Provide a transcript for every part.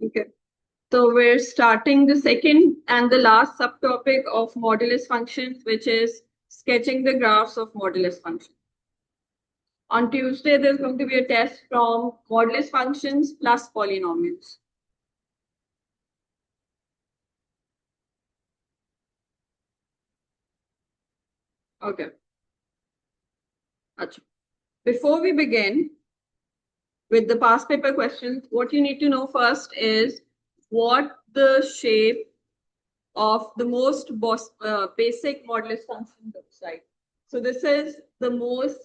Okay. So we're starting the second and the last subtopic of modulus functions, which is sketching the graphs of modulus functions. On Tuesday, there's going to be a test from modulus functions plus polynomials. Okay. Achha. Before we begin with the past paper questions, what you need to know first is what the shape of the most basic modulus function looks like. So this is the most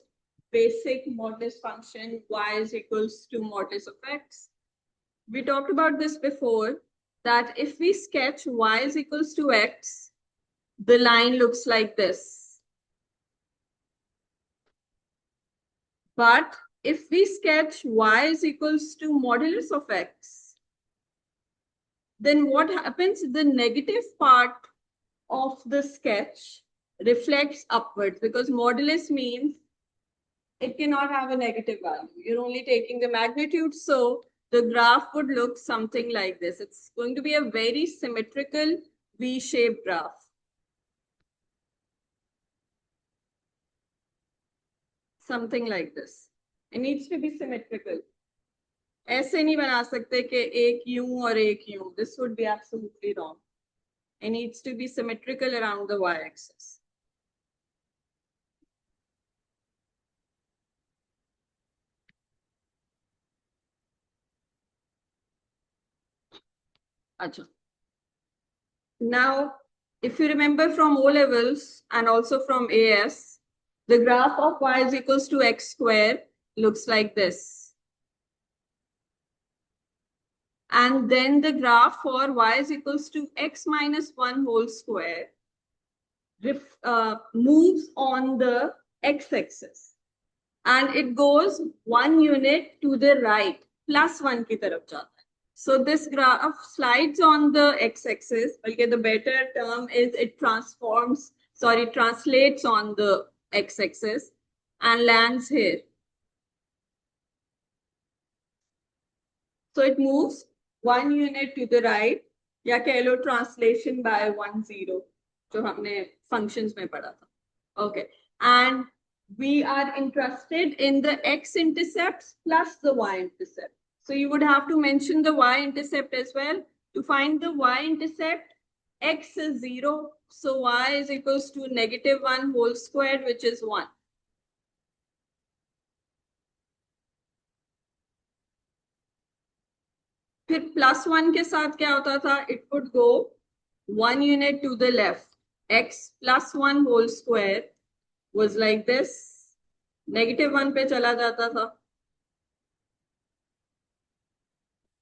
basic modulus function, y is equals to modulus of x. We talked about this before, that if we sketch y is equals to x, the line looks like this. But if we sketch y is equals to modulus of x, then what happens? The negative part of the sketch reflects upwards, because modulus means it cannot have a negative value. You're only taking the magnitude. So the graph would look something like this. It's going to be a very symmetrical V-shaped graph. Something like this. It needs to be symmetrical. ऐसे नहीं बना सकते कि एक यूं और एक यूं. This would be absolutely wrong. It needs to be symmetrical around the y-axis. Achha. Now, if you remember from O levels and also from AS, the graph of y is equals to x square looks like this. And then the graph for y is equals to x minus 1 whole square moves on the x-axis. And it goes 1 unit to the right, plus 1 की तरफ जाता है. So this graph slides on the x-axis. Okay, the better term is it translates on the x-axis and lands here. So it moves 1 unit to the right, या कह लो translation by 1 0 जो हमने functions में पढ़ा था. Okay, and we are interested in the x-intercepts plus the y-intercept. So you would have to mention the y-intercept as well. To find the y-intercept, x is 0. So y is equals to negative 1 whole squared, which is 1. फिर plus 1 के साथ क्या होता था? It would go 1 unit to the left. X plus 1 whole square was like this. Negative 1 पे चला जाता था.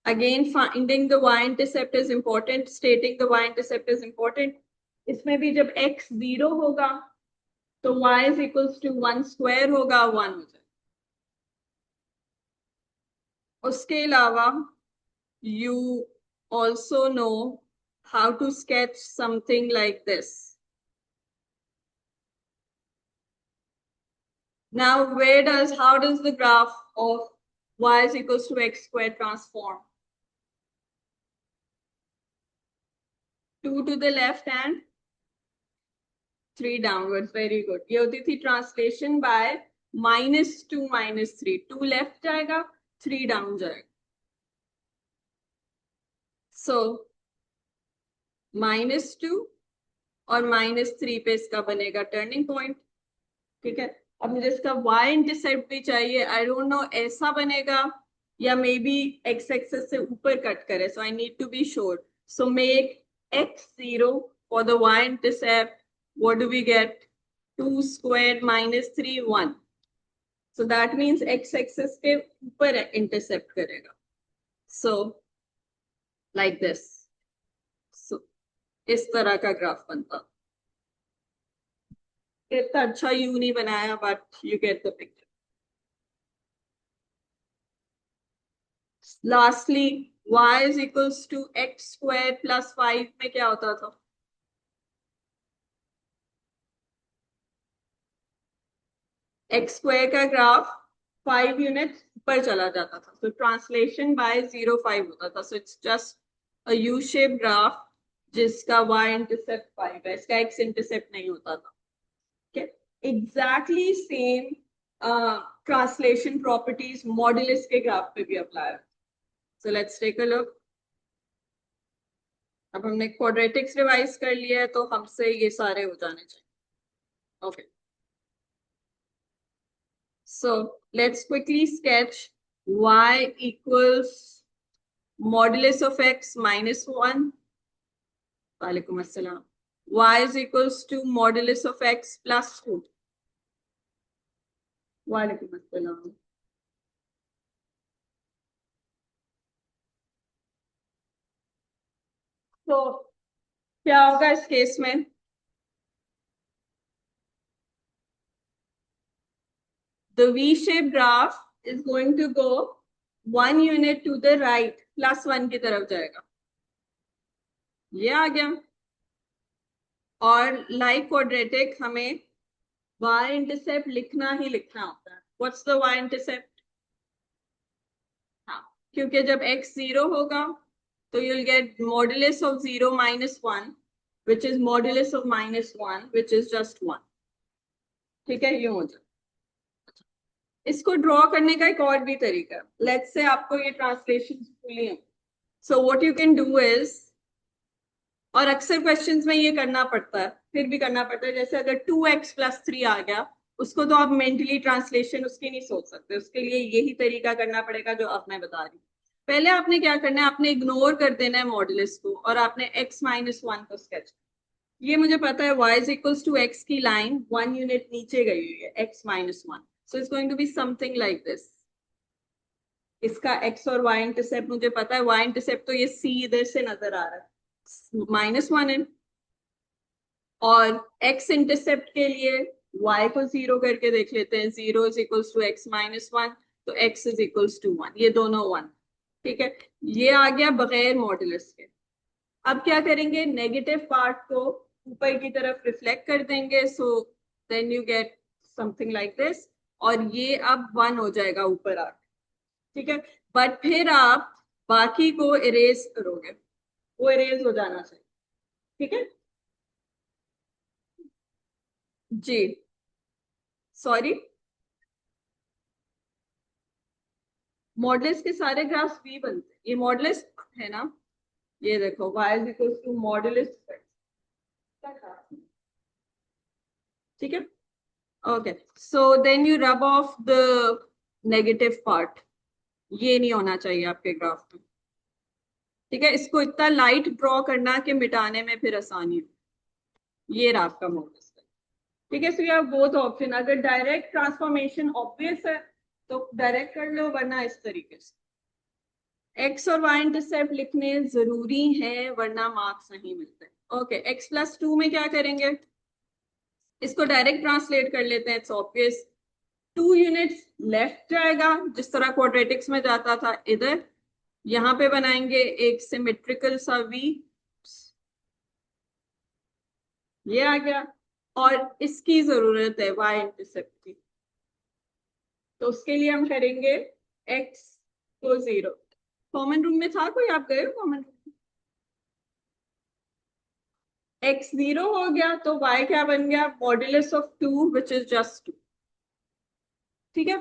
Again, finding the y-intercept is important. Stating the y-intercept is important. इसमें भी जब x 0 होगा तो y is equals to 1 square होगा, 1 हो जाए. उसके अलावा you also know how to sketch something like this. Now, how does the graph of y is equals to x squared transform? 2 to the left and 3 downwards. Very good. ये होती थी translation by -2 -3. 2 left जाएगा, 3 down जाएगा. So -2 और -3 पे इसका बनेगा turning point. ठीक है. अब मुझे इसका y इंटरसेप्ट भी चाहिए. आई डोंट नो ऐसा बनेगा या मे बी x एक्सेस से ऊपर कट करे. So I need to be sure. So make x 0 for the y intercept. What do we get? 2 squared minus 3 1. So that means x axis के ऊपर intercept करेगा. So like this. So इस तरह का graph बनता. इतना अच्छा यू नहीं बनाया, but you get the picture. Lastly, y is equals to x squared plus 5 में क्या होता था? x square का ग्राफ 5 यूनिट्स ऊपर चला जाता था, तो ट्रांसलेशन बाय 0.5 होता था. So it's just a U shape graph जिसका वाई इंटरसेप्ट 5 है, इसका एक्स इंटरसेप्ट नहीं होता था. Exactly same translation properties modulus के ग्राफ पे भी अप्लाई है. So let's take a look. अब हमने क्वाड्रेटिक्स रिवाइज कर लिया है तो हमसे ये सारे हो जाने चाहिए. Okay, so let's quickly sketch y equals modulus of x minus 1. वालेकुम अस्सलाम. Y is equals to modulus of x plus 2. वालेकुम अस्सलाम. तो क्या होगा इस केस में? The V-shaped graph is going to go 1 unit to the right, +1 की तरफ जाएगा. ये आ गया. और लाइक क्वाड्रेटिक हमें y इंटरसेप्ट लिखना ही लिखना होता है. What's the y intercept? हाँ, क्योंकि जब x 0 होगा तो you'll get modulus of 0 minus 1, which is modulus of minus 1, which is just 1. ठीक है, ये हो जाए. इसको ड्रॉ करने का एक और भी तरीका है. लेट्स से आपको ये ट्रांसलेशन भूली है. So what you can do is, और अक्सर क्वेश्चंस में ये करना पड़ता है, फिर भी करना पड़ता है, जैसे अगर 2x + 3 आ गया, उसको तो आप मेंटली ट्रांसलेशन उसकी नहीं सोच सकते, उसके लिए यही तरीका करना पड़ेगा जो अब मैं बता रही हूँ. पहले आपने क्या करना है, आपने इग्नोर कर देना है मॉडुलस को और आपने x-1 को स्केच. ये मुझे पता है y इक्वल्स टू x की लाइन 1 यूनिट नीचे गई हुई है, x-1. So it's going to be something like this. इसका x और y इंटरसेप्ट मुझे पता है. y इंटरसेप्ट तो ये c इधर से नजर आ रहा है, -1 है. और x इंटरसेप्ट के लिए y को 0 करके देख लेते हैं. 0 इज इक्वल्स टू x-1, तो x इज इक्वल्स टू 1. ये दोनों 1. ठीक है, ये आ गया बगैर मॉडुलस के. अब क्या करेंगे, नेगेटिव पार्ट को ऊपर की तरफ रिफ्लेक्ट कर देंगे. So then you get something like this. और ये अब 1 हो जाएगा ऊपर आके. ठीक है, बट फिर आप बाकी को इरेज करोगे, वो इरेज हो जाना चाहिए. ठीक है जी. सॉरी, मॉडुलस के सारे ग्राफ्स भी बनते हैं. ये मॉडुलस है ना, ये देखो y is equal to modulus. ठीक है, okay. So then you rub off the negative part. ये नहीं होना चाहिए आपके ग्राफ में. ठीक है, इसको इतना लाइट ड्रॉ करना कि मिटाने में फिर आसानी हो. ये रहा आपका मॉडुलस. ठीक है, so you have both option. अगर डायरेक्ट ट्रांसफॉर्मेशन ऑब्वियस है तो डायरेक्ट कर लो, वरना इस तरीके से. एक्स और वाई इंटरसेप्ट लिखने जरूरी है, वरना मार्क्स नहीं मिलते. ओके, x+2 में क्या करेंगे, इसको डायरेक्ट ट्रांसलेट कर लेते हैं. It's obvious. 2 यूनिट्स लेफ्ट जाएगा जिस तरह क्वाड्रेटिक्स में जाता था इधर. यहाँ पे बनाएंगे एक सिमेट्रिकल सा वी. ये आ गया. और इसकी जरूरत है y इंटरसेप्ट की, तो उसके लिए हम करेंगे x को 0. कॉमन रूम में था कोई? आप गए हो कॉमन रूम? x 0 हो गया तो y क्या बन गया, modulus of 2 which is just 2. ठीक है,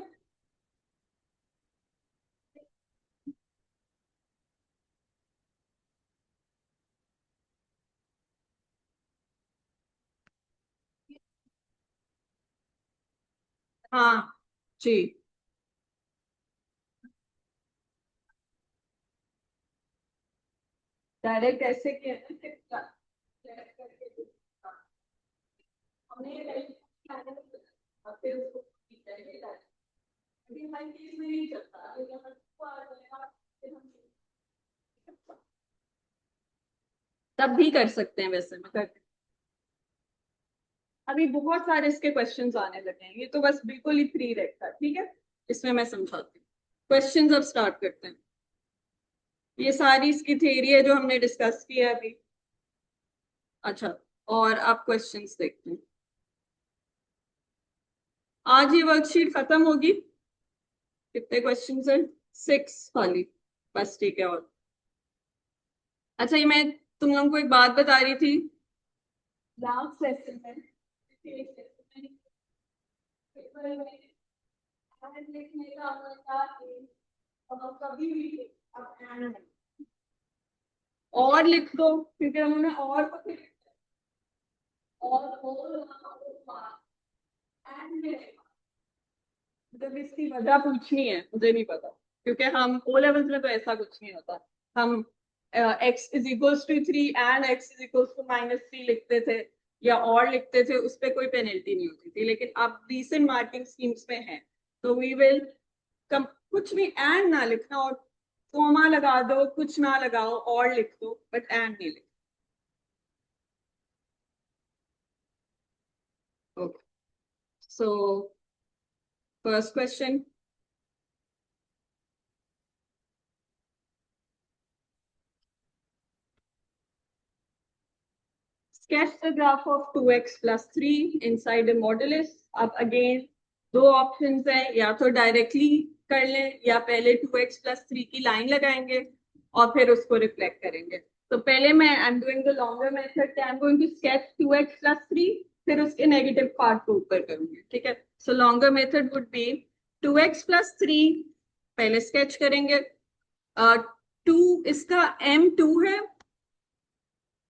हाँ जी. डायरेक्ट ऐसे किया ना कि select करके हमने ये फिर उसको अभी हमारे केस में नहीं चलता. अगर हम को आ जाएगा फिर हम तब भी कर सकते हैं. वैसे मैं कर, अभी बहुत सारे इसके क्वेश्चंस आने लगे हैं. ये तो बस बिल्कुल ही फ्री रहता है. ठीक है, इसमें मैं समझाती हूँ. क्वेश्चंस अब स्टार्ट करते हैं. ये सारी इसकी थ्योरी है जो हमने डिस्कस किया है अभी. अच्छा, और आप क्वेश्चंस देखते हैं. आज ये वर्कशीट खत्म होगी. कितने क्वेश्चन है? 6 खाली, बस ठीक है। और अच्छा, ये मैं तुम लोगों को एक बात बता रही थी लास्ट सेशन में, पेपर में लिखने का था कि कभी भी अब and और लिख दो, क्योंकि हमने और को और and मतलब इसकी वजह पूछनी है, मुझे नहीं पता, क्योंकि हम ओ लेवल्स में तो ऐसा कुछ नहीं होता। हम x is equals to 3 and x is equals to -3 लिखते थे या और लिखते थे, उस पर कोई पेनल्टी नहीं होती थी। लेकिन अब रीसेंट मार्किंग स्कीम्स में है, तो वी विल कम कुछ भी एंड ना लिखना, और कॉमा लगा दो, कुछ ना लगाओ, और लिख दो, बट एंड नहीं लिख। Okay, so first question, sketch the graph of 2x plus 3 inside a modulus. अब अगेन दो ऑप्शंस हैं, या तो डायरेक्टली कर लें या पहले 2x plus 3 की लाइन लगाएंगे और फिर उसको रिफ्लेक्ट करेंगे। तो पहले मैं I am doing the longer method, I am going to sketch 2x plus 3, फिर उसके नेगेटिव पार्ट को ऊपर करूंगी। ठीक है, so longer method would be 2x plus 3 पहले स्केच करेंगे। 2 इसका m2 है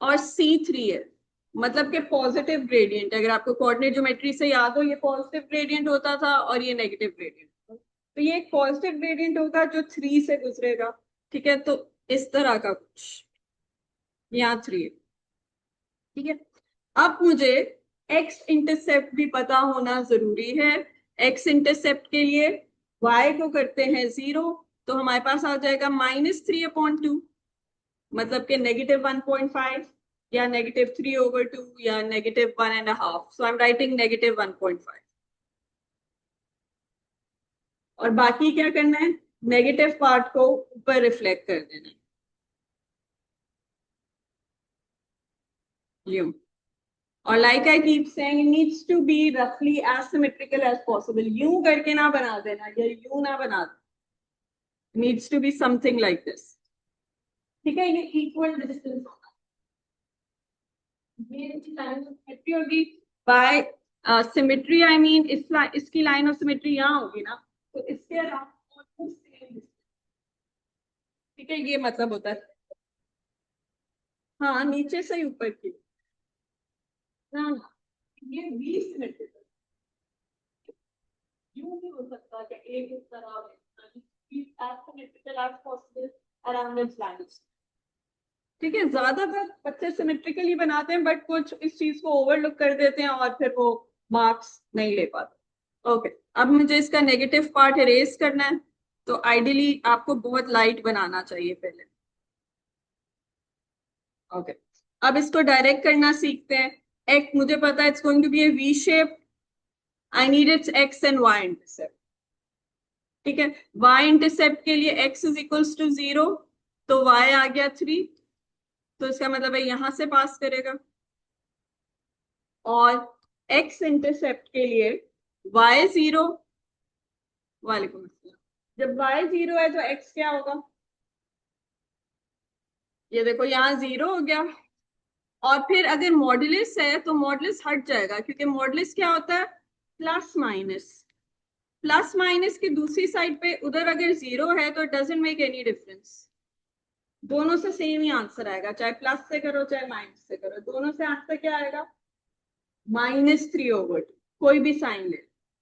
और C3 है, मतलब कि पॉजिटिव ग्रेडियंट। अगर आपको कोऑर्डिनेट ज्योमेट्री से याद हो, ये पॉजिटिव ग्रेडियंट होता था और ये नेगेटिव ग्रेडियंट, तो ये एक पॉजिटिव ग्रेडियंट होगा जो 3 से गुजरेगा। ठीक है, तो इस तरह का कुछ, यहाँ 3 है। ठीक है, अब मुझे एक्स इंटरसेप्ट भी पता होना जरूरी है। एक्स इंटरसेप्ट के लिए y को करते हैं 0, तो हमारे पास आ जाएगा -3/2, मतलब कि -1.5 या -3/2 या -1.5। सो आई एम राइटिंग -1.5। और बाकी क्या करना है, नेगेटिव पार्ट को ऊपर रिफ्लेक्ट कर देना है, यूं। और like I keep saying, needs to be रफली एज सिमेट्रिकल एज पॉसिबल। यूं करके ना बना देना या यूं ना बना देना, needs to be something like this. ठीक है, ये इक्वल डिस्टेंस ये होगी बाय सिमेट्री। आई मीन इसकी लाइन ऑफ सिमेट्री यहाँ होगी ना, तो इसके अराउंड सेम। ठीक है, ये मतलब होता है, हाँ नीचे से ऊपर की ना, ये भी सिमेट्रिकल। यूं भी हो सकता है कि एक इस तरह symmetrical as possible around its lines. ठीक है, ज्यादातर बच्चे सिमेट्रिकली बनाते हैं, बट कुछ इस चीज को ओवरलुक कर देते हैं और फिर वो मार्क्स नहीं ले पाते। ओके, अब मुझे इसका नेगेटिव पार्ट इरेज करना है, तो आइडियली आपको बहुत लाइट बनाना चाहिए पहले। ओके, अब इसको डायरेक्ट करना सीखते हैं। एक मुझे पता है it's going to be a V shape, I need its x and y intercept. ठीक है, वाई इंटरसेप्ट के लिए एक्स इज इक्वल्स टू 0, तो वाई आ गया 3, तो इसका मतलब है यहां से पास करेगा। और एक्स इंटरसेप्ट के लिए y 0, वालेकुम अस्सलाम, जब y 0 है तो x क्या होगा, ये देखो यहाँ 0 हो गया। और फिर अगर मॉडुलस है तो मॉडुलस हट जाएगा, क्योंकि मॉडुलस क्या होता है, प्लस माइनस। प्लस माइनस की दूसरी साइड पे उधर अगर 0 है तो डजेंट मेक एनी डिफरेंस, दोनों से सेम ही आंसर आएगा, चाहे प्लस से करो चाहे माइनस से करो, दोनों से आंसर क्या आएगा, -3/2, कोई भी साइन ले।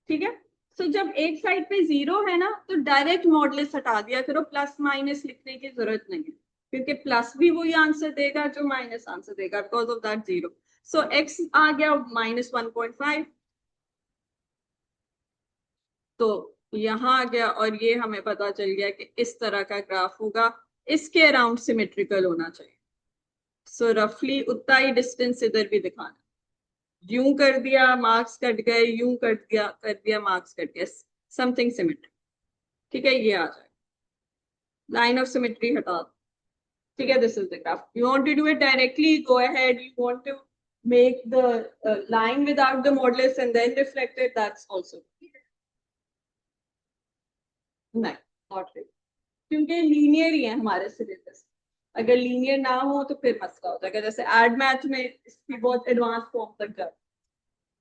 ठीक है, सो जब एक साइड पे 0 है ना, तो डायरेक्ट मॉडुलस हटा दिया करो, प्लस माइनस लिखने की जरूरत नहीं है, क्योंकि प्लस भी वही आंसर देगा जो माइनस आंसर देगा, because of that 0। So X आ गया -1.5, तो यहाँ आ गया, और ये हमें पता चल गया कि इस तरह का ग्राफ होगा, इसके अराउंड सिमेट्रिकल होना चाहिए। सो रफली उतना ही डिस्टेंस इधर भी दिखाना, यूं कर दिया मार्क्स कट गए, यूं कर दिया मार्क्स कट गए, समथिंग सिमेट्री। ठीक है, ये आ जाए, लाइन ऑफ सिमेट्री हटा दो। ठीक है, this is the graph. You want to do it directly, go ahead. You want to make the line without the modulus and then reflect it, that's also नहीं, not really, क्योंकि linear ही है हमारे syllabus. अगर linear ना हो तो फिर मसला हो जाएगा, जैसे एड मैथ में इसकी बहुत एडवांस फॉर्म तक जाए।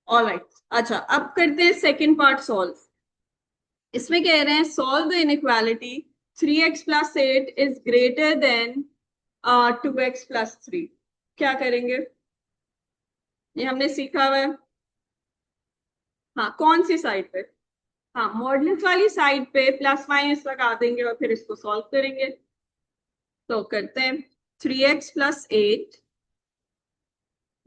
ऑलराइट, अच्छा अब करते हैं सेकंड पार्ट सॉल्व। इसमें कह रहे हैं solve the inequality 3x plus 8 is greater then 2x plus 3। क्या करेंगे? ये हमने सीखा हुआ है। हाँ, कौन सी साइड पे? हाँ, मॉडल्स वाली साइड पे प्लस माइनस लगा देंगे और फिर इसको सॉल्व करेंगे। तो करते हैं 3x plus 8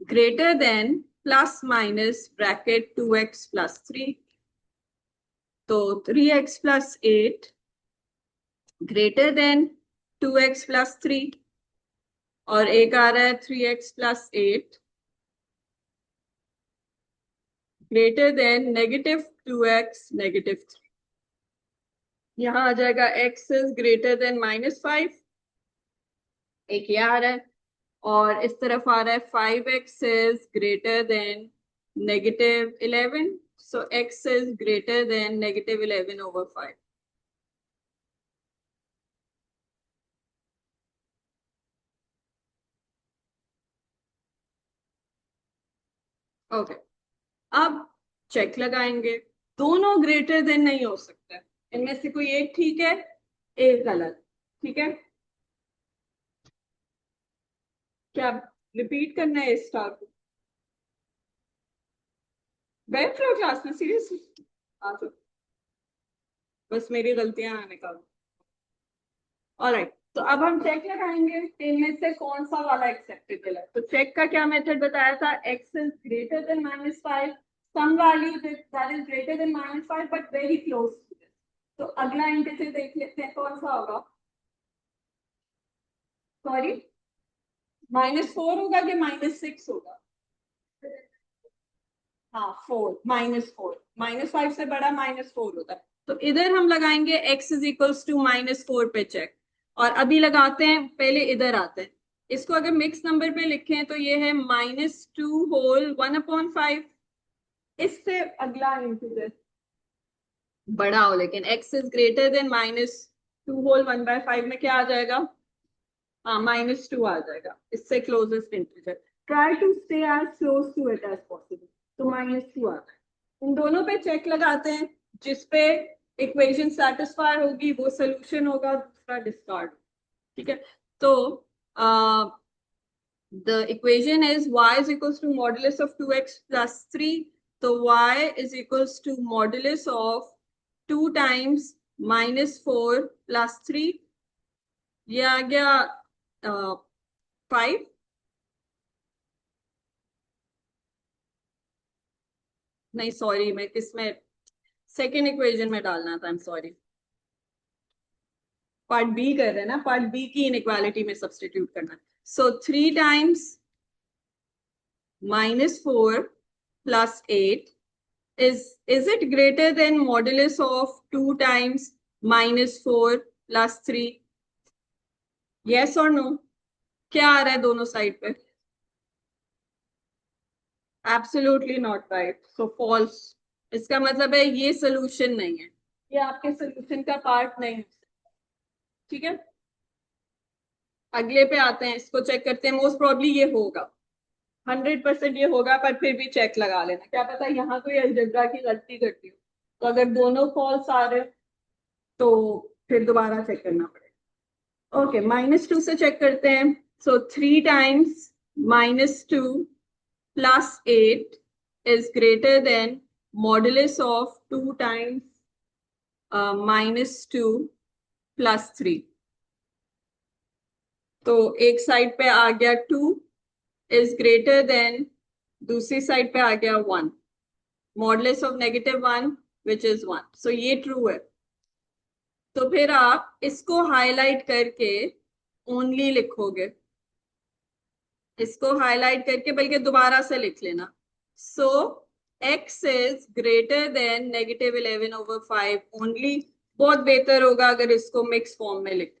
greater than plus minus bracket 2x plus 3। तो 3x plus 8 greater than 2x plus 3, और एक आ रहा है 3x plus 8 greater than negative 2x negative 3। यहां आ जाएगा x इज ग्रेटर देन -5, एक ये आ रहा है, और इस तरफ आ रहा है 5x is greater then -11, so x is greater then -11/5। Okay, अब चेक लगाएंगे। दोनों ग्रेटर देन नहीं हो सकते, इनमें से कोई एक ठीक है, एक गलत। ठीक है, क्या रिपीट करना है इस स्टार को? बैठ रहे हो क्लास में सीरियसली? आ जाओ, बस मेरी गलतियां ना निकालो। ऑलराइट, तो अब हम चेक लगाएंगे कि इनमें से कौन सा वाला एक्सेप्टेबल है। तो चेक का क्या मेथड बताया था? x is greater than -5, some value that is greater than -5 but very close to this. तो अगला इंटीजर देख लेते हैं कौन सा होगा। सॉरी, -4 होगा कि -6 होगा? हाँ, 4, -4, -5 से बड़ा -4 होता है। तो इधर हम लगाएंगे x इज इक्वल्स टू -4 पे चेक, और अभी लगाते हैं, पहले इधर आते हैं। इसको अगर मिक्स नंबर पे लिखें तो ये है -2 होल 1/5। इससे अगला इंटीजर बड़ा हो, लेकिन x is greater than -2 whole 1/5 में क्या आ जाएगा? हाँ, -2 आ जाएगा, इससे closest integer. Try to stay as close to it as possible. तो -2 आ जाएगा। इन दोनों पे चेक लगाते हैं, जिसपे इक्वेशन सेटिस्फाई होगी वो सोल्यूशन होगा, दूसरा डिस्कार्ड। ठीक है, तो the equation is y is equals to modulus of 2x plus 3. So y is equals to modulus of 2 times -4 plus 3. ये आ गया 5। नहीं सॉरी, मैं किसमें, सेकेंड इक्वेशन में डालना था, I am sorry. Part B कर रहे हैं ना, पार्ट बी की इनइक्वालिटी में सब्सटीट्यूट करना है। So 3 times -4 plus 8 is it greater than modulus of 2 times -4 plus 3? Yes or no? क्या आ रहा है दोनों साइड पे? Absolutely not right, so false. इसका मतलब है ये सोल्यूशन नहीं है, ये आपके सोल्यूशन का पार्ट नहीं है। ठीक है, अगले पे आते हैं, इसको चेक करते हैं। मोस्ट प्रॉब्ली ये होगा, 100% ये होगा, पर फिर भी चेक लगा लेना, क्या पता यहाँ कोई अलजेब्रा की गलती करती हो। तो अगर दोनों फॉल्स आ रहे तो फिर दोबारा चेक करना पड़ेगा। ओके, -2 से चेक करते हैं। सो 3 times -2 plus 8 is greater than modulus of 2 times -2 plus 3। तो एक साइड पे आ गया 2 is greater than, दूसरी साइड पे आ गया 1, मॉडुलस ऑफ -1 which is 1। सो ये ट्रू है। तो फिर आप इसको हाईलाइट करके ओनली लिखोगे, इसको हाईलाइट करके, बल्कि दोबारा से लिख लेना। सो x is greater then -11/5 only. बहुत बेहतर होगा अगर इसको मिक्स फॉर्म में लिख,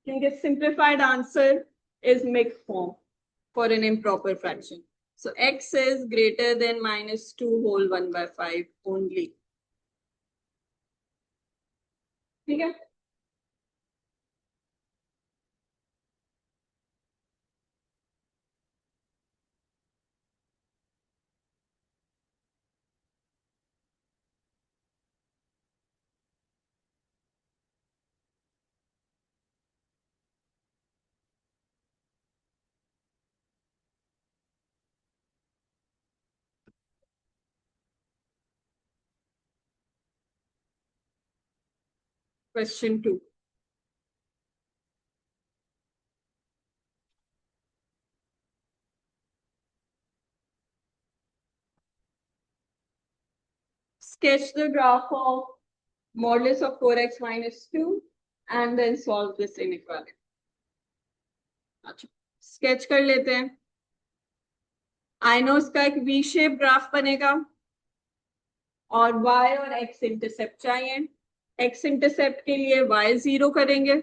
क्योंकि simplified answer is mix form for an improper fraction. So x is greater than -2 whole 1/5 only. ठीक है। Question 2, sketch the graph of modulus of 4x minus 2 and then solve this inequality. अच्छा, sketch कर लेते हैं। I know इसका एक V shape graph बनेगा और y और x इंटरसेप्ट चाहिए। x इंटरसेप्ट के लिए y 0 करेंगे,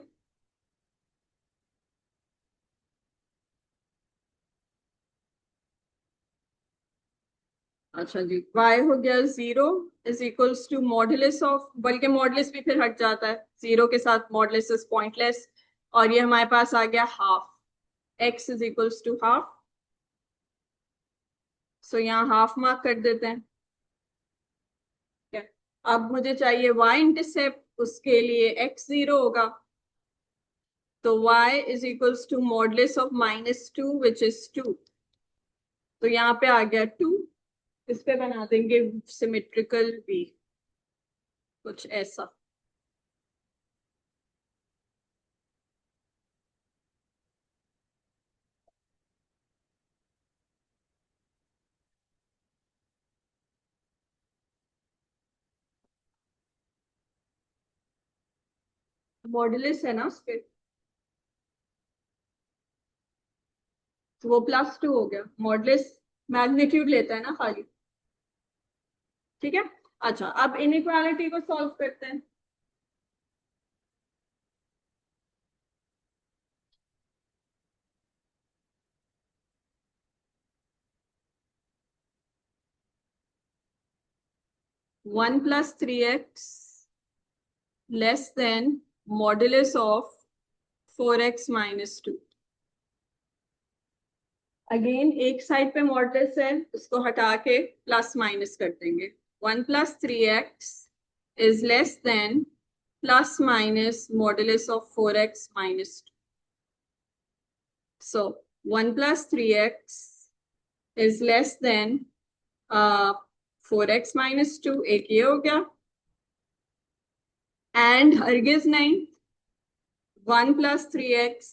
अच्छा जी, y हो गया 0 is equals to modulus of, बल्कि मॉडुलस भी फिर हट जाता है, 0 के साथ मॉडुलस इज पॉइंटलेस, और ये हमारे पास आ गया half, x is equals to half. So यहाँ हाफ मार्क कर देते हैं। अब मुझे चाहिए y इंटरसेप्ट, उसके लिए x 0 होगा, तो y is equals to modulus of -2 which is 2, तो यहाँ पे आ गया 2, इस पे बना देंगे सिमेट्रिकल v, कुछ ऐसा। मॉडुलस है ना उसके, तो वो +2 हो गया, मॉडुलस मैग्नीट्यूड लेता है ना खाली। ठीक है, अच्छा अब इनइक्वालिटी को सॉल्व करते हैं। One plus 3x less than modulus of 4x minus 2। Again एक साइड पे मॉडुलस है, उसको हटा के प्लस माइनस कर देंगे। 1 + 3x is less than plus minus modulus of 4x minus 2। So 1 + 3x is less than 4x minus 2, एक ये हो गया, एंड हरगिज नहीं 1 + 3x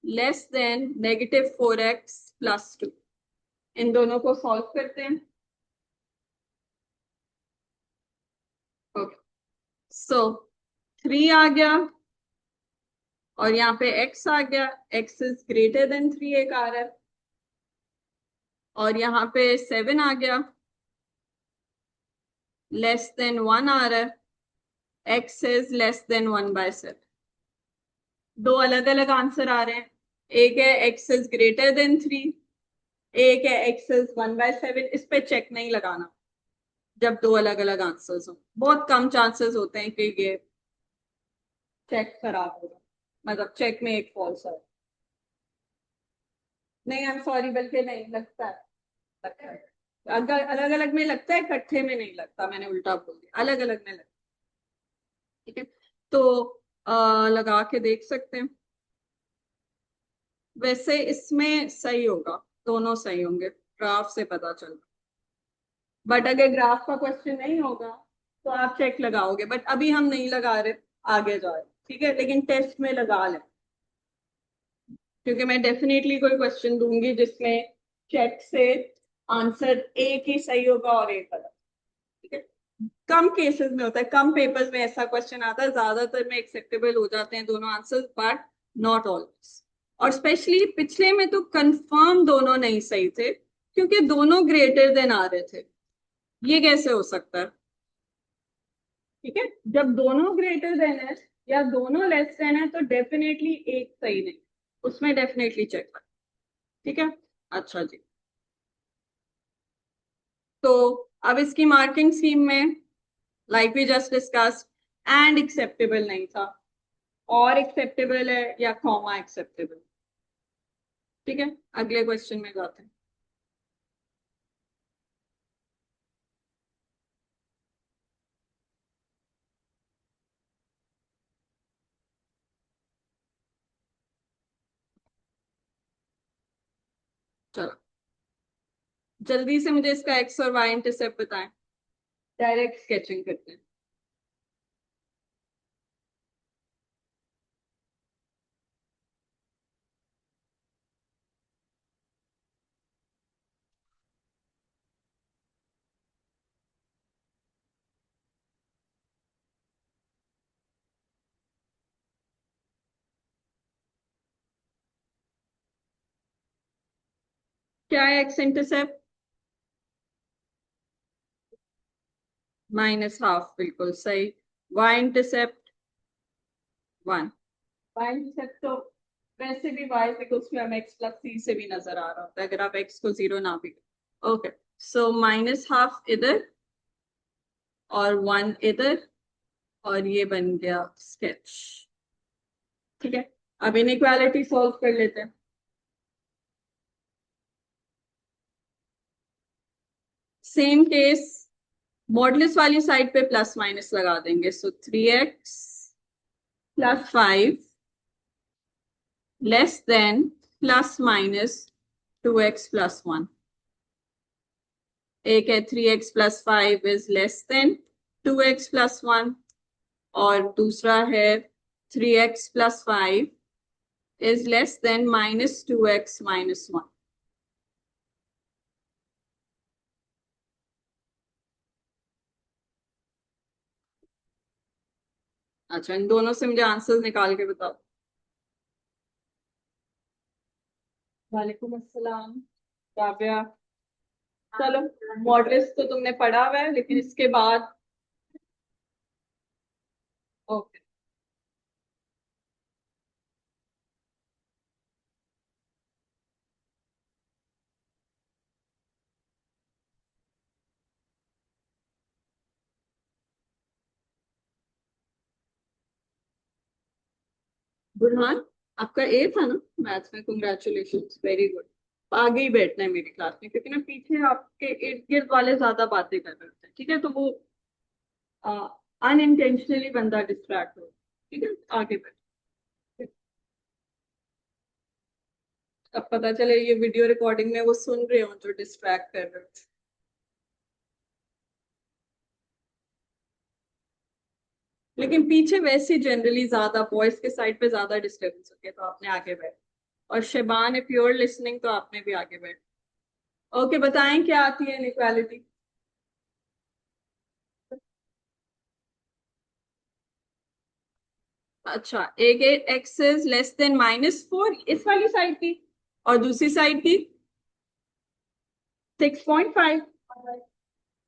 लेस देन -4x + 2। इन दोनों को सॉल्व करते हैं। ओके, सो 3 आ गया और यहाँ पे x आ गया, x इज ग्रेटर देन 3 एक आ रहा है, और यहाँ पे 7 आ गया, लेस देन 1 आ रहा है, x इज लेस देन 1/7। दो अलग अलग आंसर आ रहे हैं, एक है x इज ग्रेटर देन 3, एक है x इज 1/7। इस पे चेक नहीं लगाना जब दो अलग अलग आंसर्स हो, बहुत कम चांसेस होते हैं कि ये चेक खराब होगा, मतलब चेक में एक फॉल्स है। नहीं आई एम सॉरी, बल्कि नहीं लगता है, लगता है अगर अलग अलग में लगता है, इकट्ठे में नहीं लगता, मैंने उल्टा बोल दिया, अलग अलग में लगता है। ठीक है, तो लगा के देख सकते हैं। वैसे इसमें सही होगा, दोनों सही होंगे, ग्राफ से पता चल, बट अगर ग्राफ का क्वेश्चन नहीं होगा तो आप चेक लगाओगे, बट अभी हम नहीं लगा रहे, आगे जाए, ठीक है, लेकिन टेस्ट में लगा लें, क्योंकि मैं डेफिनेटली कोई क्वेश्चन दूंगी जिसमें चेक से आंसर एक ही सही होगा और एक गलत। ठीक है, कम केसेस में होता है, कम पेपर्स में ऐसा क्वेश्चन आता है, ज्यादातर में एक्सेप्टेबल हो जाते हैं दोनों आंसर्स, बट नॉट ऑलवेज। और स्पेशली पिछले में तो कंफर्म दोनों नहीं सही थे, क्योंकि दोनों ग्रेटर देन आ रहे थे, ये कैसे हो सकता है। ठीक है, जब दोनों ग्रेटर देन है या दोनों लेस देन है तो डेफिनेटली एक सही नहीं, उसमें डेफिनेटली चेक कर। ठीक है, अच्छा जी, तो अब इसकी मार्किंग स्कीम में, like we just discussed, and acceptable नहीं था, और एक्सेप्टेबल है या कॉमा एक्सेप्टेबल। ठीक है, अगले क्वेश्चन में जाते हैं। चलो जल्दी से मुझे इसका एक्स और वाई इंटरसेप्ट बताएं, डायरेक्ट स्केचिंग करते हैं। क्या है एक्स इंटरसेप्ट? -½ बिल्कुल सही। Y intercept 1। वाई इंटरसेप्ट तो वैसे भी Y equals to M X plus C से भी नजर आ रहा होता है, अगर आप एक्स को जीरो ना भी। ओके, सो -½ इधर और 1 इधर, और ये बन गया स्केच। ठीक है, अब इनइक्वालिटी सॉल्व कर लेते हैं। सेम केस, मॉडुलस वाली साइड पे प्लस माइनस लगा देंगे, सो 3x + 5 लेस देन ±2x + 1। एक है 3x + 5 is less than 2x + 1, और दूसरा है 3x + 5 is less than -2x - 1। अच्छा, इन दोनों से मुझे आंसर्स निकाल के बताओ। वालेकुम अस्सलाम राबिया। चलो, मॉडल्स तो तुमने पढ़ा हुआ है, लेकिन इसके बाद ओके। बुरहान, आपका ए था ना मैथ्स में? Congratulation, very good. आगे ही बैठना है मेरी क्लास में, क्योंकि ना पीछे आपके इर्द गिर्द वाले ज्यादा बातें कर रहे होते हैं। ठीक है, तो वो अनइंटेंशनली बंदा डिस्ट्रैक्ट हो। ठीक है, आगे बैठ। अब पता चले ये वीडियो रिकॉर्डिंग में वो सुन रहे हो जो डिस्ट्रैक्ट कर रहे हो। लेकिन पीछे वैसे जनरली ज्यादा बॉयज के साइड पे ज्यादा डिस्टर्बेंस होती है, तो आपने आगे बैठ। और शेबान, इफ यूर लिसनिंग, तो आपने भी आगे बैठ। ओके, बताएं क्या आती है इनइक्वालिटी। अच्छा, एक एक्स इज लेस देन -4 इस वाली साइड की, और दूसरी साइड की 6.5,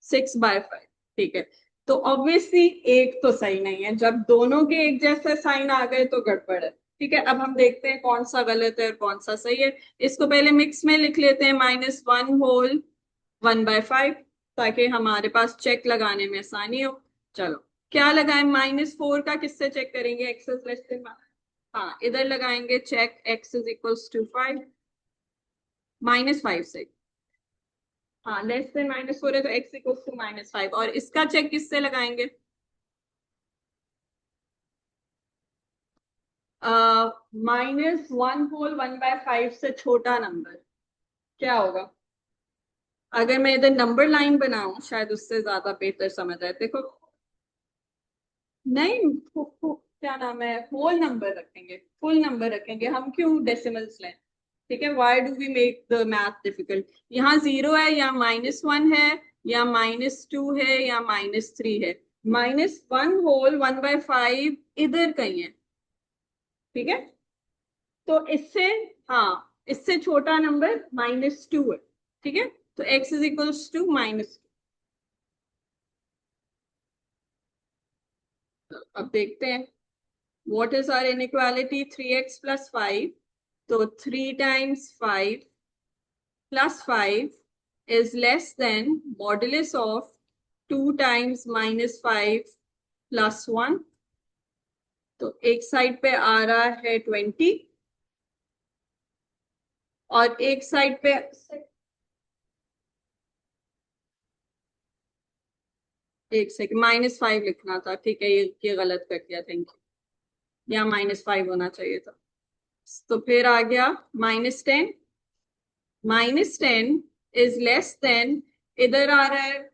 6/5। ठीक है, तो ऑब्वियसली एक तो सही नहीं है, जब दोनों के एक जैसे साइन आ गए तो गड़बड़ है। ठीक है, अब हम देखते हैं कौन सा गलत है और कौन सा सही है। इसको पहले मिक्स में लिख लेते हैं, -1/1/5, ताकि हमारे पास चेक लगाने में आसानी हो। चलो, क्या लगाएं? -4 का किससे चेक करेंगे? एक्स इज लेस देन, हाँ इधर लगाएंगे check, x is equals to 5, -5 से। हाँ, लेस देन -4 है तो x इक्वल्स टू -5, और इसका चेक किससे लगाएंगे? -1/1/5 से छोटा नंबर क्या होगा? अगर मैं इधर नंबर लाइन बनाऊं, शायद उससे ज्यादा बेहतर समझ आए। देखो, नहीं, क्या नाम है, होल नंबर रखेंगे, फुल नंबर रखेंगे हम, क्यों डेसिमल्स लें? ठीक है, why do we make the math difficult? यहाँ 0 है, या -1 है, या -2 है, या -3 है। -1/1/5 इधर कहीं है। ठीक है, तो इससे, हाँ इससे छोटा नंबर -2 है। ठीक है, तो x इज इक्वल्स टू -2। अब देखते हैं, what is our inequality? 3x + 5, तो 3 times 5 + 5 is less than modulus of 2 times -5 +1, तो एक साइड पे आ रहा है 20 और एक साइड पे एक सेकंड, -5 लिखना था, ठीक है, ये गलत कर दिया, थैंक यू, यहाँ -5 होना चाहिए था। तो फिर आ गया -10, -10 इज लेस देन, इधर आ रहा है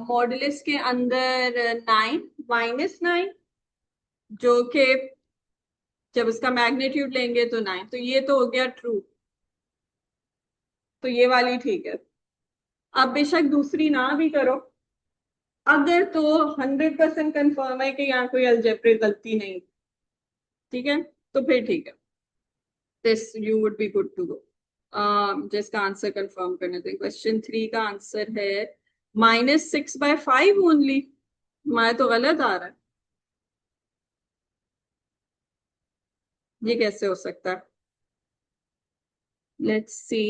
मॉडुलस के अंदर 9, -9, जो कि जब इसका मैग्नीट्यूड लेंगे तो 9, तो ये तो हो गया ट्रू, तो ये वाली ठीक है। अब बेशक दूसरी ना भी करो, अगर तो 100% कंफर्म है कि यहाँ कोई अलजेब्रिक गलती नहीं, ठीक है, तो फिर ठीक है, this you would be good to go. जिसका आंसर कंफर्म करने थे, क्वेश्चन 3 का आंसर है -6/5 ओनली। मैं तो गलत आ रहा है, ये कैसे हो सकता है? लेट्स सी,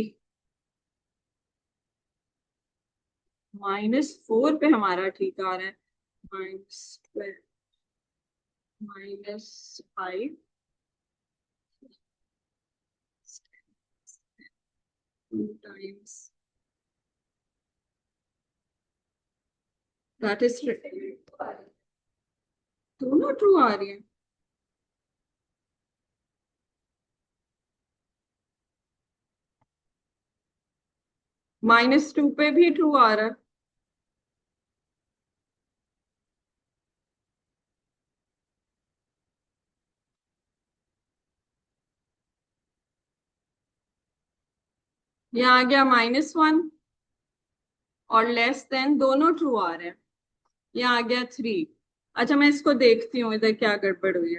-4 पे हमारा ठीक आ रहा है, -12, -5, 2 times, दैट इज, दोनों ट्रू आ रही है। -2 पे भी ट्रू आ रहा है, ये आ गया -1 और लेस देन, दोनों ट्रू आ रहे हैं, ये आ गया 3। अच्छा, मैं इसको देखती हूँ इधर क्या गड़बड़ हुई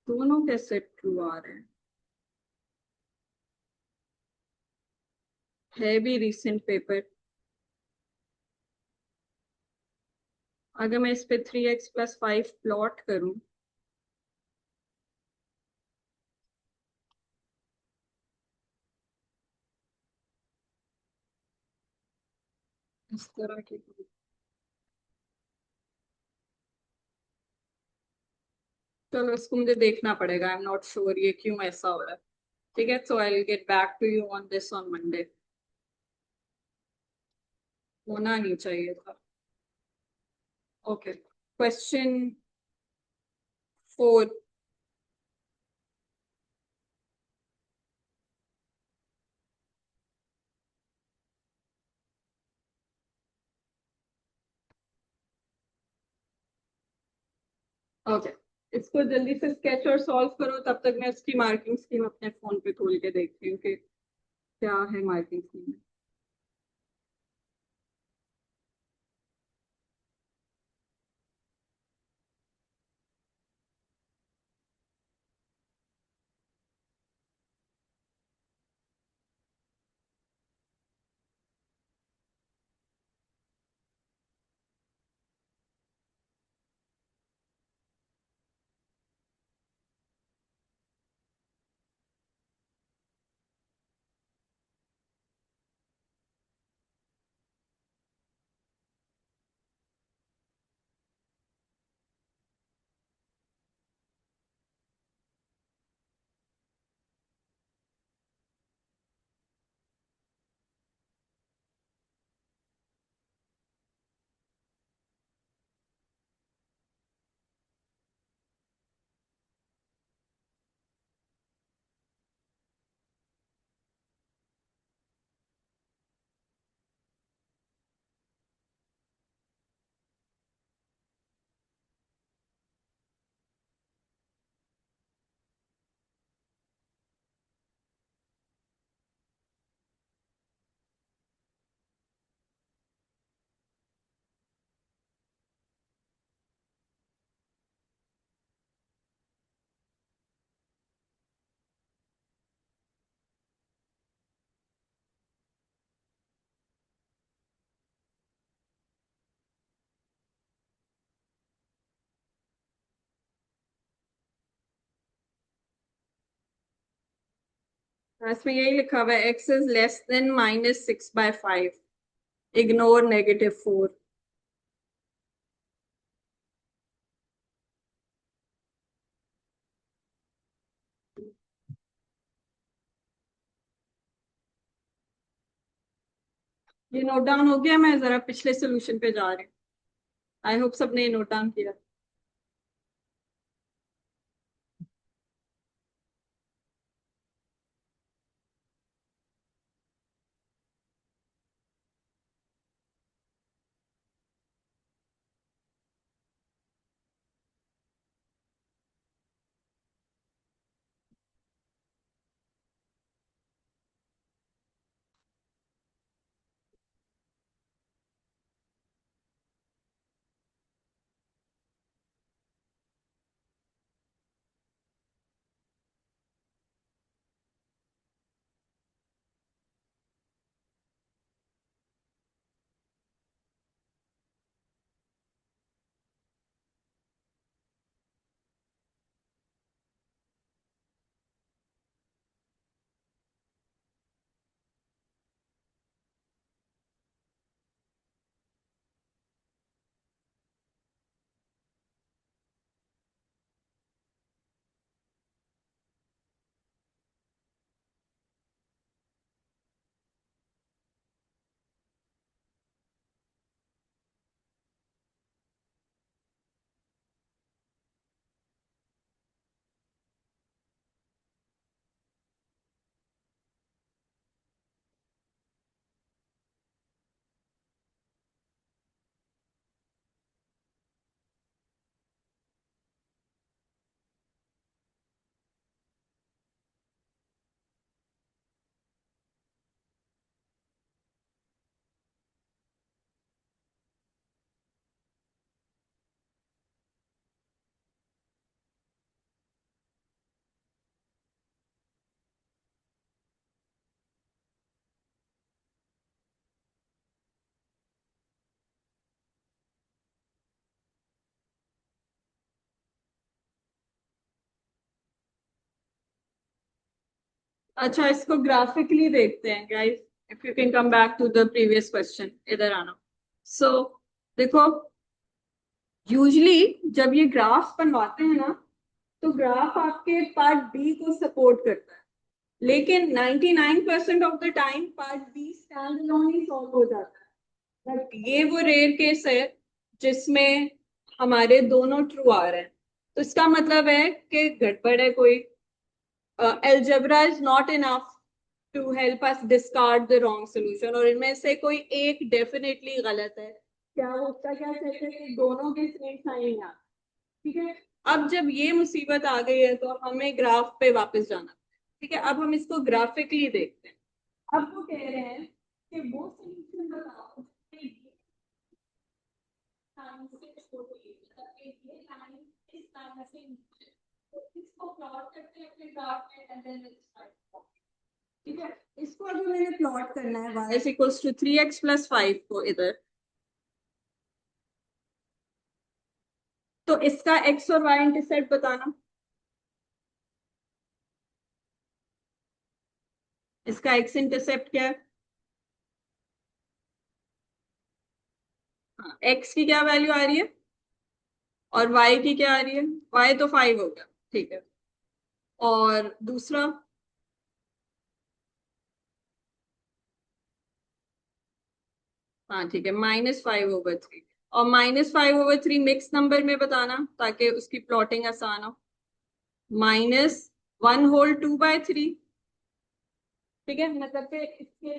दोनों कैसे ट्रू आ रहे हैं, है भी रिसेंट पेपर। अगर मैं इस पे 3x+5 प्लॉट करूं, इस तरह की, चलो इसको मुझे देखना पड़ेगा, आई एम नॉट श्योर ये क्यों ऐसा हो रहा है, ठीक है, so I will get back to you on this on Monday. होना नहीं चाहिए था। Okay, question 4। ओके, इसको जल्दी से स्केच और सॉल्व करो, तब तक मैं इसकी मार्किंग स्कीम अपने फोन पे खोल के देखती हूँ कि क्या है मार्किंग स्कीम। इसमें यही लिखा हुआ है, x is less than -6/5, ignore -4। ये नोट डाउन हो गया? मैं जरा पिछले सोल्यूशन पे जा रही हूँ। आई होप सबने नोट डाउन किया। अच्छा, इसको ग्राफिकली देखते हैं guys. If you can come back to the previous question, इधर आना। सो देखो, यूजली जब ये ग्राफ बनवाते हैं ना, तो ग्राफ आपके पार्ट बी को सपोर्ट करता है, लेकिन 99% of the time part B stand alone ही सॉल्व हो जाता है। बट ये वो रेयर केस है जिसमें हमारे दोनों ट्रू आ रहे हैं। तो इसका मतलब है कि गड़बड़ है कोई। Algebra is not enough to help us discard the wrong solution, और इनमें से कोई एक डेफिनेटली गलत है। क्या उसका क्या सेट है कि दोनों के सेम साइन है। ठीक है। अब जब ये मुसीबत आ गई है तो हमें ग्राफ पे वापस जाना। ठीक है, अब हम इसको ग्राफिकली देखते हैं। अब वो कह रहे हैं कि वो सोल्यूशन बताओ कि ये लाइन से छोटी है, मतलब कि ये लाइन इस लाइन से नीचे। तो इसको प्लॉट करते हैं अपने ग्राफ में एंड देन लेट्स। ठीक है, इसको अगर मैंने प्लॉट करना है y is equals to 3x plus 5 को इधर, तो इसका x और y इंटरसेप्ट बताना। इसका x इंटरसेप्ट क्या है? हाँ, x की क्या वैल्यू आ रही है और y की क्या आ रही है? y तो 5 हो गया। ठीक है, और दूसरा? हाँ ठीक है, -5/3। और -5/3 मिक्स नंबर में बताना ताकि उसकी प्लॉटिंग आसान हो। -1/2/3। ठीक है, मतलब कि इसके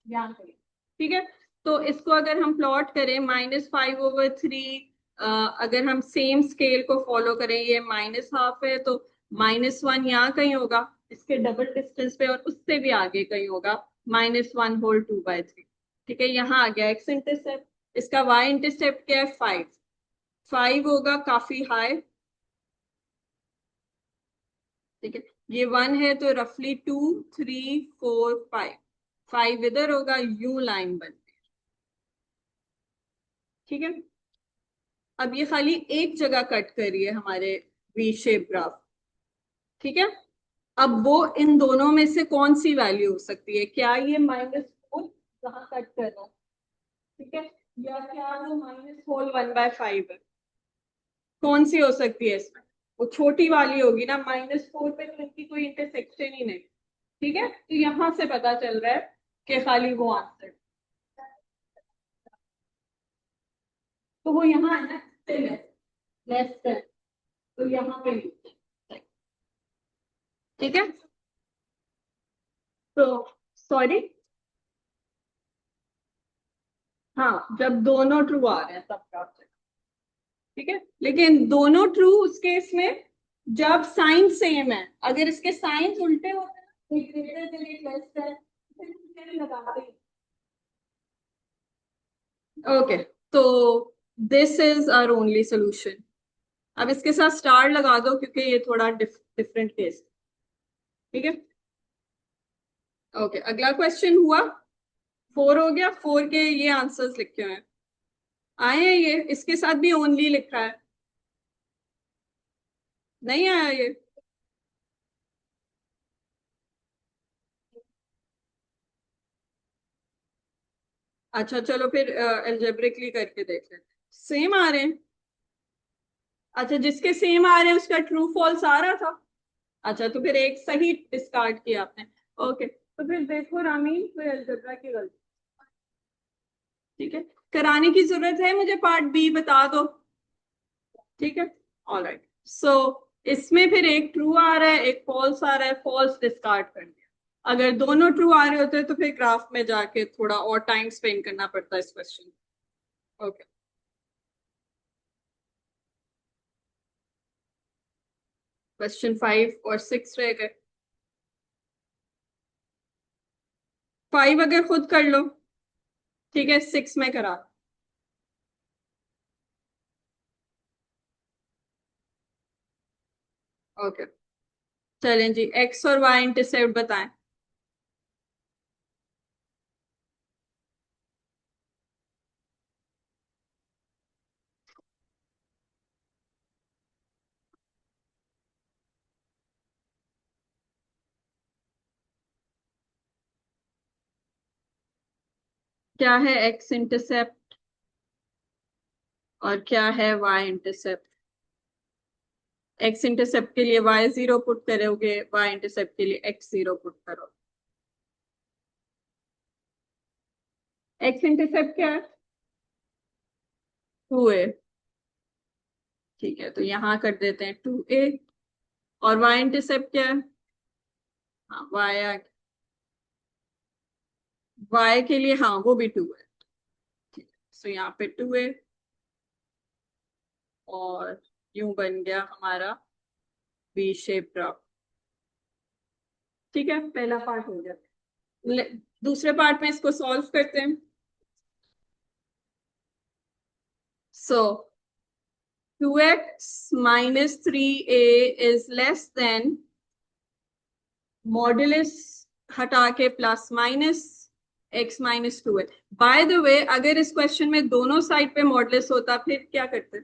ध्यान करें। ठीक है, तो इसको अगर हम प्लॉट करें -5/3, अगर हम सेम स्केल को फॉलो करें, ये -1/2 है तो -1 यहाँ कहीं होगा इसके डबल डिस्टेंस पे, और उससे भी आगे कहीं होगा -1/2/3। ठीक है, यहाँ आ गया एक्स इंटरसेप्ट। इसका वाई इंटरसेप्ट क्या है? 5। 5 होगा काफी हाई। ठीक है, ये 1 है तो रफली 2, 3, 4, 5। 5 इधर होगा, यू लाइन बन। ठीक है, अब ये खाली एक जगह कट कर रही है हमारे वी शेप ग्राफ। ठीक है, अब वो इन दोनों में से कौन सी वैल्यू हो सकती है? क्या ये -4 जहां कट कर रहा है? ठीक है, या क्या वो -1/5 है? कौन सी हो सकती है इसमें? वो छोटी वाली होगी ना, -4 पे तो इनकी कोई इंटरसेक्शन ही नहीं। ठीक है, तो यहां से पता चल रहा है कि खाली वो आंसर। तो वो यहाँ है ना, लेस देन, तो यहाँ पे ठीक है। तो सॉरी, हाँ जब दोनों ट्रू आ रहे हैं तब प्राप्त, ठीक है। लेकिन दोनों ट्रू उस केस में जब साइन सेम है, अगर इसके साइंस उल्टे होते हैं, एक ग्रेटर देन एक लेस देन, फिर हम लगाते हैं। ओके, तो this is our only solution. अब इसके साथ स्टार लगा दो क्योंकि ये थोड़ा डिफरेंट केस, ठीक है। ओके, अगला क्वेश्चन हुआ, 4 हो गया। 4 के ये आंसर्स लिखे हुए हैं, आए हैं ये, इसके साथ भी ओनली लिखा है, नहीं आया ये? अच्छा चलो फिर एल्जेब्रिकली करके देख लेते, सेम आ रहे हैं। अच्छा, जिसके सेम आ रहे हैं उसका ट्रू फॉल्स आ रहा था। अच्छा, तो फिर एक सही डिस्कार्ड किया आपने। ओके, तो फिर देखो रामीन, फिर अलजेब्रा की गलती, ठीक है। कराने की जरूरत है मुझे, पार्ट बी बता दो, ठीक है। ऑलराइट, सो इसमें फिर एक ट्रू आ रहा है, एक फॉल्स आ रहा है, फॉल्स डिस्कार्ड कर दिया। अगर दोनों ट्रू आ रहे होते तो फिर ग्राफ में जाके थोड़ा और टाइम स्पेंड करना पड़ता है इस क्वेश्चन। ओके, क्वेश्चन 5 और 6 रह गए। 5 अगर खुद कर लो, ठीक है, 6 में करा। ओके, चलें जी, एक्स और वाई इंटरसेप्ट बताएं। क्या है एक्स इंटरसेप्ट और क्या है वाई इंटरसेप्ट? एक्स इंटरसेप्ट के लिए वाई जीरो पुट करोगे, वाई इंटरसेप्ट के लिए एक्स जीरो पुट करो। एक्स इंटरसेप्ट क्या है? 2a, ठीक है, तो यहाँ कर देते हैं 2a। और वाई इंटरसेप्ट क्या है? हाँ, वाई के लिए हाँ वो भी 2 है, ठीक है, सो यहाँ पे 2a। और यूं बन गया हमारा बी शेप ग्राफ, ठीक है, पहला पार्ट हो गया। दूसरे पार्ट में इसको सॉल्व करते हैं। सो 2x minus 3a is less than modulus हटा के प्लस माइनस x माइनस 2 है। बाय द वे, अगर इस क्वेश्चन में दोनों साइड पे मॉडुलस होता फिर क्या करते?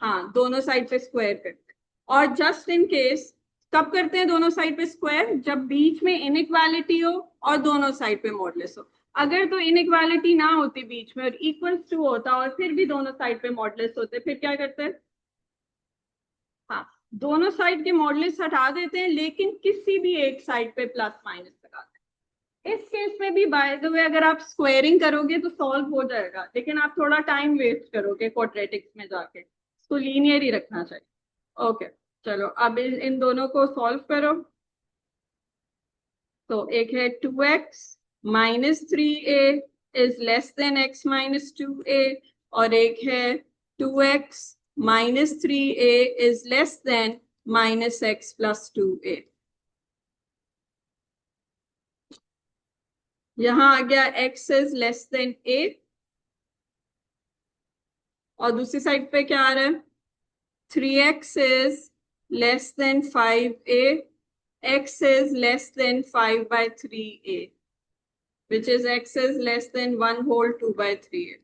हाँ, दोनों साइड पे स्क्वायर करते। और जस्ट इन केस, कब करते हैं दोनों साइड पे स्क्वायर? जब बीच में इनइक्वालिटी हो और दोनों साइड पे मॉडुलस हो। अगर तो इनइक्वालिटी ना होती बीच में और इक्वल्स टू होता और फिर भी दोनों साइड पे मॉडुलस होते, फिर क्या करते हैं? हाँ, दोनों साइड के मॉडुलस हटा देते हैं लेकिन किसी भी एक साइड पे प्लस माइनस लगाते हैं। इस केस में भी बाय द वे अगर आप स्क्वायरिंग करोगे तो सॉल्व हो जाएगा, लेकिन आप थोड़ा टाइम वेस्ट करोगे क्वाड्रेटिक्स में जाके, इसको लीनियर ही रखना चाहिए। ओके, चलो अब इन दोनों को सॉल्व करो। तो एक है 2x minus 3a is less than x minus 2a, और एक है 2x minus 3a is less than minus x plus 2a। यहां आ गया x is less than a, और दूसरी साइड पे क्या आ रहा है? 3x is less than 5a, x is less than 5 by 3a, which is x is less than 1 whole 2 by 3a।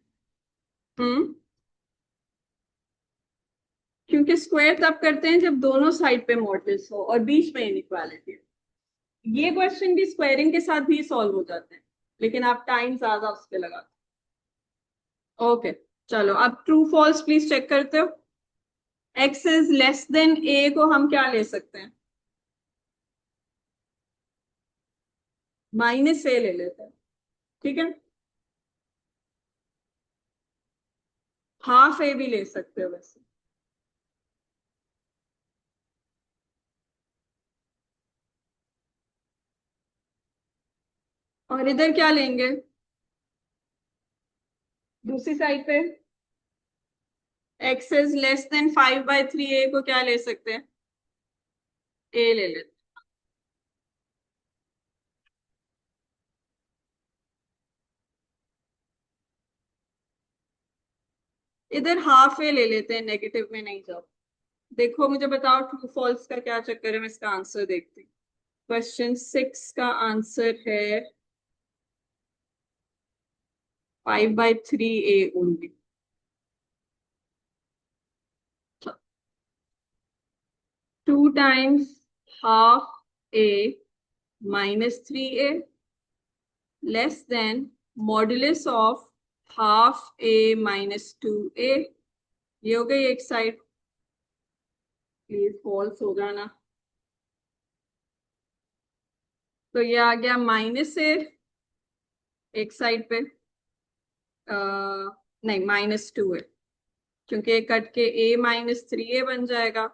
क्योंकि square तब करते हैं जब दोनों साइड पे मॉडुलस हो और बीच में इनइक्वालिटी हो। ये क्वेश्चन भी स्क्वायरिंग के साथ भी सॉल्व हो जाते हैं, लेकिन आप टाइम ज्यादा उस पर लगाते हो। ओके, चलो अब ट्रू फॉल्स प्लीज चेक करते हो। x is less than a को हम क्या ले सकते हैं? माइनस ए ले लेते हैं, ठीक है। हाफ ए भी ले सकते हो वैसे। और इधर क्या लेंगे दूसरी साइड पे? एक्स इज लेस देन 5/3 ए को क्या ले सकते हैं? ए ले लेते हैं। इधर हाफ ए ले लेते हैं, नेगेटिव में नहीं जाओ। देखो मुझे बताओ ट्रू फॉल्स का क्या चक्कर है, मैं इसका आंसर देखती हूँ। क्वेश्चन 6 का आंसर है 5/3 A only. 2 times half a minus 3a less than modulus of half a minus 2a। ये हो गई एक साइड, प्लीज फॉल्स हो जाना। तो ये आ गया -a एक साइड पे, नहीं -2a, क्योंकि ये कट के a-3a बन जाएगा,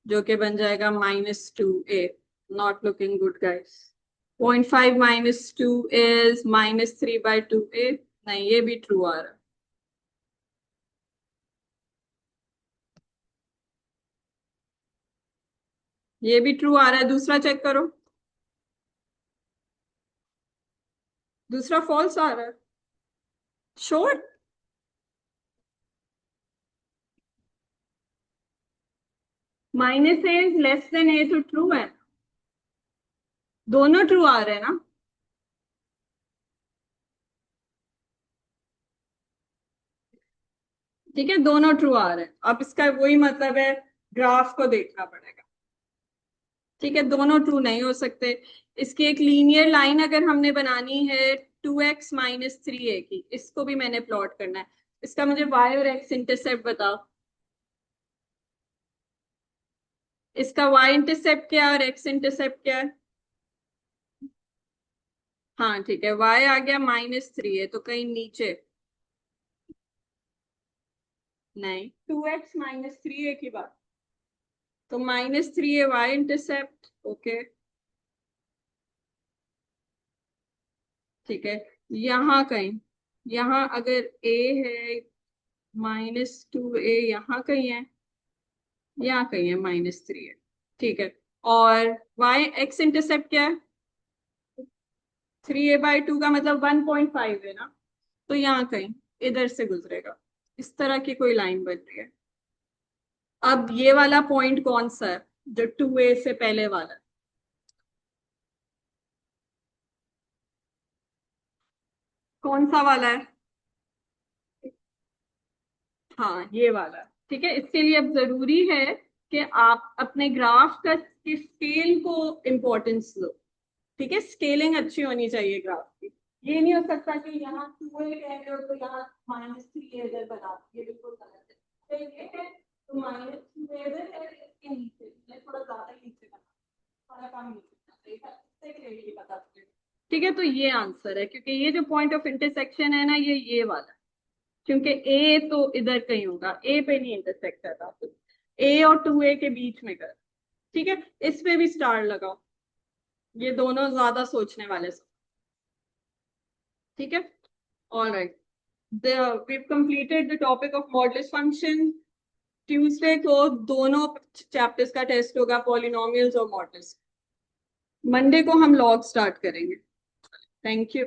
जो कि बन जाएगा -2a। Not looking good guys. 0.5 -2 is -3/2a। नहीं, ये भी ट्रू आ रहा है। ये भी ट्रू आ रहा है, दूसरा चेक करो। दूसरा फॉल्स आ रहा है। Sure? -a is less than a तो ट्रू है, दोनों ट्रू आ रहे हैं ना। ठीक है, दोनों ट्रू आ रहे हैं। अब इसका वही मतलब है, ग्राफ को देखना पड़ेगा। ठीक है, दोनों ट्रू नहीं हो सकते। इसकी एक लीनियर लाइन अगर हमने बनानी है 2x-3a की, इसको भी मैंने प्लॉट करना है। इसका मुझे y और x इंटरसेप्ट बताओ। इसका y इंटरसेप्ट क्या है और x इंटरसेप्ट क्या है? हाँ ठीक है, y आ गया -3 है तो कहीं नीचे। नहीं, 2x-3a की बात, तो -3a y इंटरसेप्ट। ओके ठीक है, यहाँ कहीं, यहाँ अगर a है, -2a यहाँ कहीं है, यहाँ कहीं है -3 है। ठीक है, और y x इंटरसेप्ट क्या है? 3a/2 का मतलब 1.5 है ना, तो यहाँ कहीं इधर से गुजरेगा। इस तरह की कोई लाइन बन रही है। अब ये वाला पॉइंट कौन सा है जो 2a से पहले वाला है? कौन सा वाला है? हाँ ये वाला। ठीक है, इसके लिए अब जरूरी है कि आप अपने ग्राफ का स्केल को इम्पोर्टेंस दो। ठीक है, स्केलिंग अच्छी होनी चाहिए ग्राफ की। ये नहीं हो सकता कि यहाँ 2a कह रहे हो तो यहाँ -3 इधर बना दो, ये बिल्कुल गलत है। तो ये है तो -2 इधर है, इसके नीचे मैं थोड़ा ज्यादा नीचे बना, थोड़ा कम नीचे बना, सही है, इससे क्लियरली बता सकते। ठीक है, तो ये आंसर है, क्योंकि ये जो पॉइंट ऑफ इंटरसेक्शन है ना, ये वाला, क्योंकि ए तो इधर कहीं होगा, ए पे नहीं इंटरसेक्ट करता, तो ए और 2a के बीच में कर। ठीक है, इस पे भी स्टार लगाओ, ये दोनों ज्यादा सोचने वाले सब। ठीक है, all right, we've completed the topic of modulus function। Tuesday को दोनों चैप्टर्स का टेस्ट होगा, पॉलिनोमियल्स और मॉडल्स। मंडे को हम लॉग स्टार्ट करेंगे। Thank you.